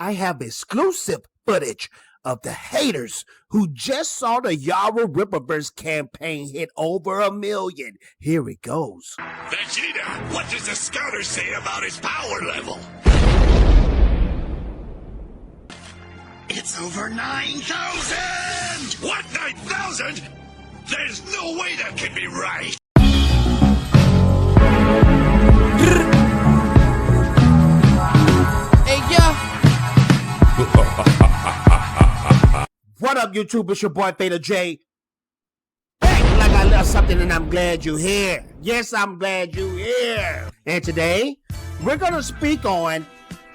I have exclusive footage of the haters who just saw the Yaira Rippaverse campaign hit over 1 million. Here it goes. Vegeta, what does the scouter say about his power level? It's over 9,000! What, 9,000? There's no way that can be right! What up, YouTube? It's your boy, Fatal J. Hey, like I left something and I'm glad you're here. Yes, I'm glad you're here. And today, we're going to speak on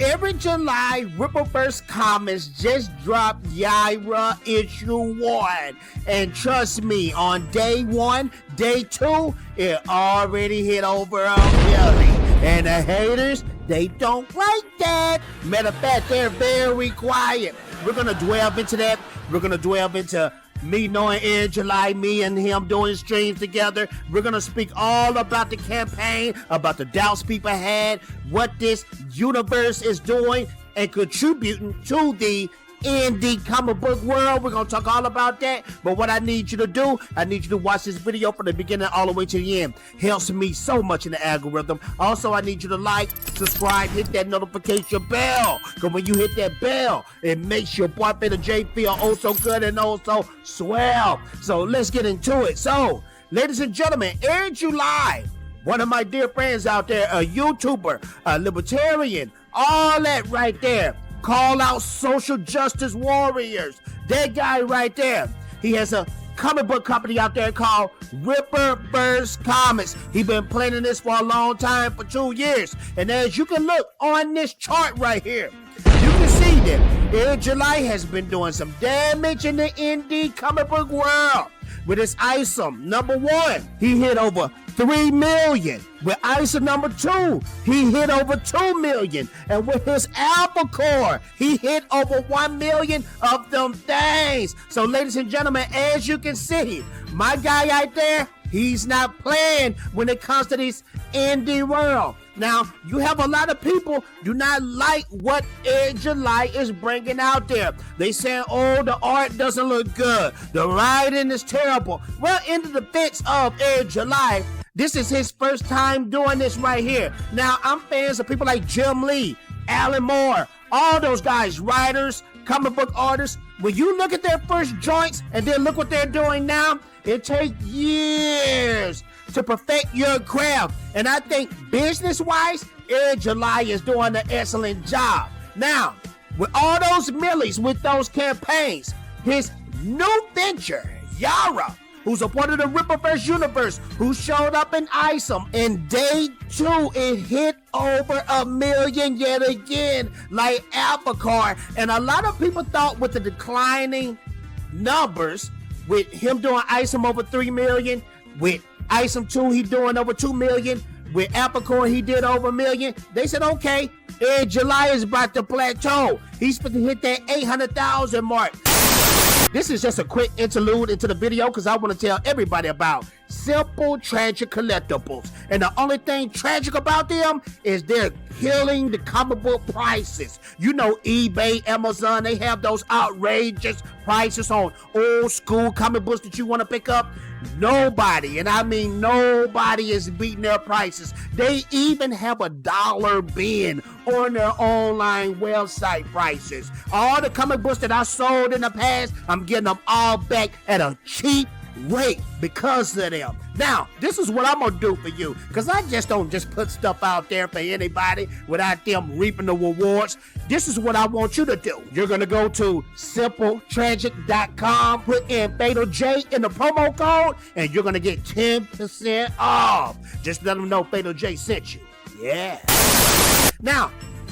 every July, Rippaverse Comics just dropped Yaira issue 1. And trust me, on day 1, day 2, it already hit over 1 million. And the haters, they don't like that. Matter of fact, they're very quiet. We're going to delve into that. We're going to delve into me knowing in July, me and him doing streams together. We're going to speak all about the campaign, about the doubts people had, what this universe is doing and contributing to the indie comic book world. We're going to talk all about that. But what I need you to do, I need you to watch this video from the beginning all the way to the end. Helps me so much in the algorithm. Also, I need you to like, subscribe, hit that notification bell. Because when you hit that bell, it makes your boy Fatal J feel oh so good and oh so swell. So let's get into it. So, ladies and gentlemen, in July, one of my dear friends out there, a YouTuber, a libertarian, all that right there, call out social justice warriors. That guy right there. He has a comic book company out there called Rippaverse Comics. He's been planning this for a long time, for 2 years. And as you can look on this chart right here, you can see that in July has been doing some damage in the indie comic book world. With his item number 1, he hit over 3 million. With item number 2, he hit over 2 million. And with his Alpha Core, he hit over 1 million of them things. So ladies and gentlemen, as you can see, my guy right there, he's not playing when it comes to this indie world. Now, you have a lot of people do not like what Ed July is bringing out there. They saying, oh, the art doesn't look good. The writing is terrible. Well, in the defense of Ed July, this is his first time doing this right here. Now, I'm fans of people like Jim Lee, Alan Moore, all those guys, writers, comic book artists. When you look at their first joints and then look what they're doing now, it takes years to perfect your craft. And I think business-wise, Ed July is doing an excellent job. Now, with all those millies, with those campaigns, his new venture, Yaira, who's a part of the Rippaverse universe, who showed up in ISOM. In day 2, it hit over 1 million yet again, like Alpha Car. And a lot of people thought with the declining numbers, with him doing ISOM over 3 million, with ISOM 2, he doing over 2 million, with Alpha Core, he did over 1 million. They said, okay, Ed July is about to plateau. He's supposed to hit that 800,000 mark. This is just a quick interlude into the video because I want to tell everybody about Simple Tragic Collectibles. And the only thing tragic about them is they're killing the comic book prices. You know, eBay, Amazon, they have those outrageous prices on old school comic books that you want to pick up. Nobody, and I mean nobody, is beating their prices. They even have a dollar bin on their online website prices. All the comic books that I sold in the past, I'm getting them all back at a cheap rate because of them. Now, this is what I'm gonna do for you, because I just don't just put stuff out there for anybody without them reaping the rewards. This is what I want you to do. You're gonna go to simpletragic.com, put in Fatal J in the promo code, and you're gonna get 10% off. Just let them know Fatal J sent you. Yeah. Now,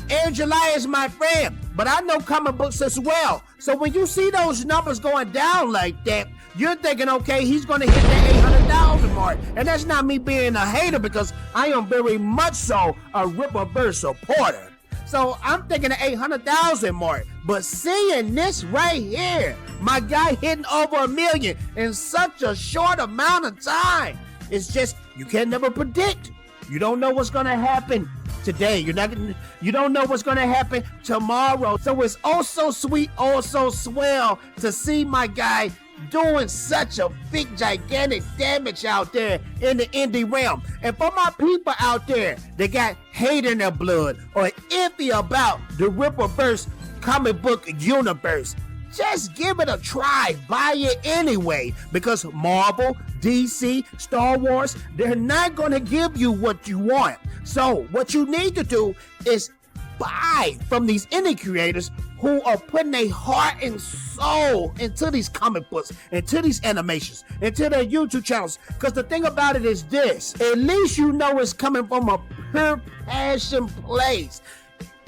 Ed July is my friend, but I know comic books as well. So when you see those numbers going down like that, you're thinking, okay, he's going to hit the 800,000 mark. And that's not me being a hater, because I am very much so a Rippaverse supporter. So I'm thinking the 800,000 mark. But seeing this right here, my guy hitting over 1 million in such a short amount of time, it's just, you can never predict. You don't know what's going to happen today. You don't know what's gonna happen tomorrow. So it's oh so sweet, oh so swell to see my guy doing such a big, gigantic damage out there in the indie realm. And for my people out there that got hate in their blood or iffy about the Rippaverse comic book universe, just give it a try. Buy it anyway, because Marvel, DC, Star Wars, they're not going to give you what you want. So what you need to do is buy from these indie creators who are putting their heart and soul into these comic books, into these animations, into their YouTube channels. Because the thing about it is this, at least you know it's coming from a pure passion place.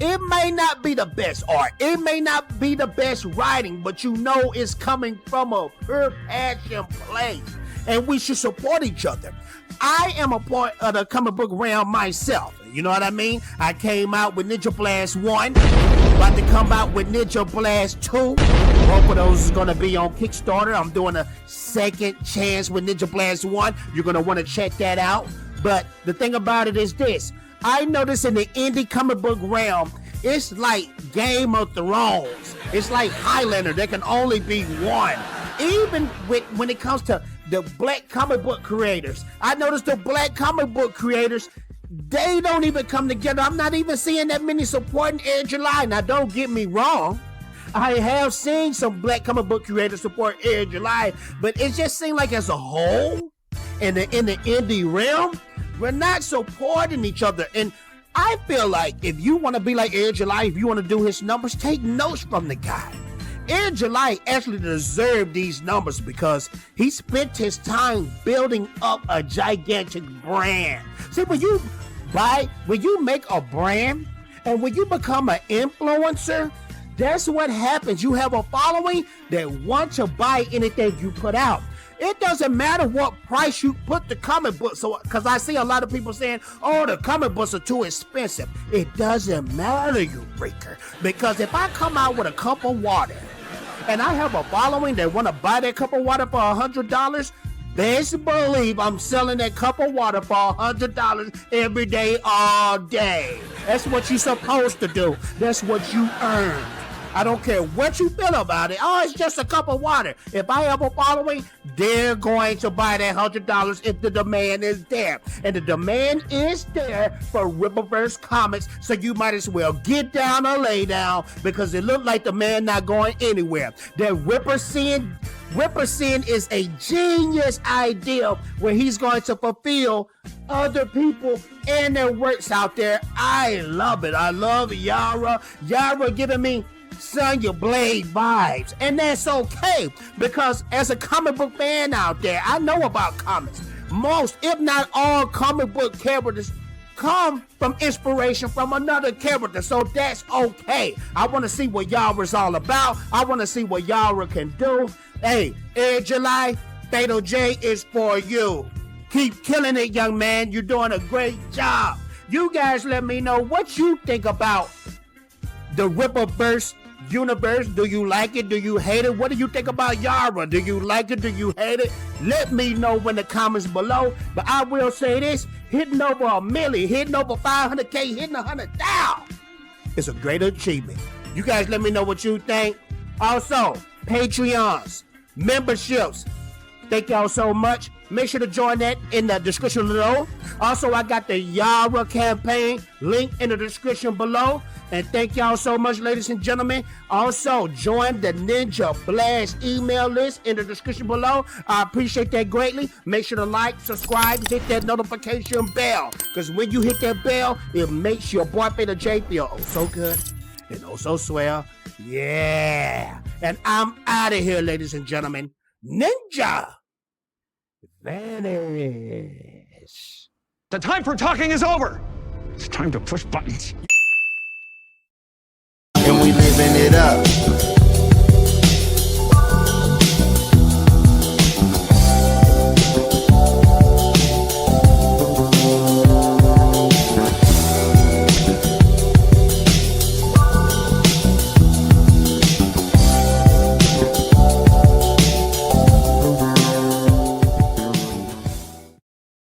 It may not be the best art, it may not be the best writing, but you know it's coming from a pure passion place. And we should support each other. I am a part of the comic book realm myself. You know what I mean? I came out with Ninja Blast 1, about to come out with Ninja Blast 2. Both of those is going to be on Kickstarter. I'm doing a second chance with Ninja Blast 1. You're going to want to check that out. But the thing about it is this. I notice in the indie comic book realm, it's like Game of Thrones. It's like Highlander. There can only be one. Even when it comes to the black comic book creators, I noticed the black comic book creators, they don't even come together. I'm not even seeing that many supporting Air July. Now, don't get me wrong. I have seen some black comic book creators support Air July, but it just seemed like as a whole, in the indie realm, we're not supporting each other. And I feel like if you want to be like Air July, if you want to do his numbers, take notes from the guy. Air July actually deserved these numbers because he spent his time building up a gigantic brand. See, when you make a brand and when you become an influencer, that's what happens. You have a following that want to buy anything you put out. It doesn't matter what price you put the comic book. So, because I see a lot of people saying, oh, the comic books are too expensive. It doesn't matter, you breaker. Because if I come out with a cup of water and I have a following that want to buy that cup of water for $100, best believe I'm selling that cup of water for $100 every day, all day. That's what you're supposed to do. That's what you earn. I don't care what you feel about it. Oh, it's just a cup of water. If I have a following, they're going to buy that $100 if the demand is there. And the demand is there for Rippaverse Comics, so you might as well get down or lay down, because it looked like the man not going anywhere. That RippaSend is a genius idea where he's going to fulfill other people and their works out there. I love it. I love Yaira. Yaira giving me Sonya Blade vibes, and that's okay, because as a comic book fan out there, I know about comics. Most, if not all, comic book characters come from inspiration from another character, so that's okay. I want to see what Yaira's all about. I want to see what Yaira can do. Hey, Air July, Fatal J is for you. Keep killing it, young man. You're doing a great job. You guys let me know what you think about the Rippaverse universe. Do you like it? Do you hate it? What do you think about Yaira? Do you like it? Do you hate it? Let me know in the comments below. But I will say this, hitting over 1 million, hitting over 500K, hitting 100,000 is a great achievement. You guys let me know what you think. Also, Patreons, memberships, thank y'all so much. Make sure to join that in the description below. Also, I got the Yaira campaign link in the description below. And thank y'all so much, ladies and gentlemen. Also, join the Ninja Blast email list in the description below. I appreciate that greatly. Make sure to like, subscribe, hit that notification bell. Because when you hit that bell, it makes your boy Fatal J feel oh so good and oh so swell. Yeah. And I'm out of here, ladies and gentlemen. Ninja vanish. The time for talking is over. It's time to push buttons. And we living it up.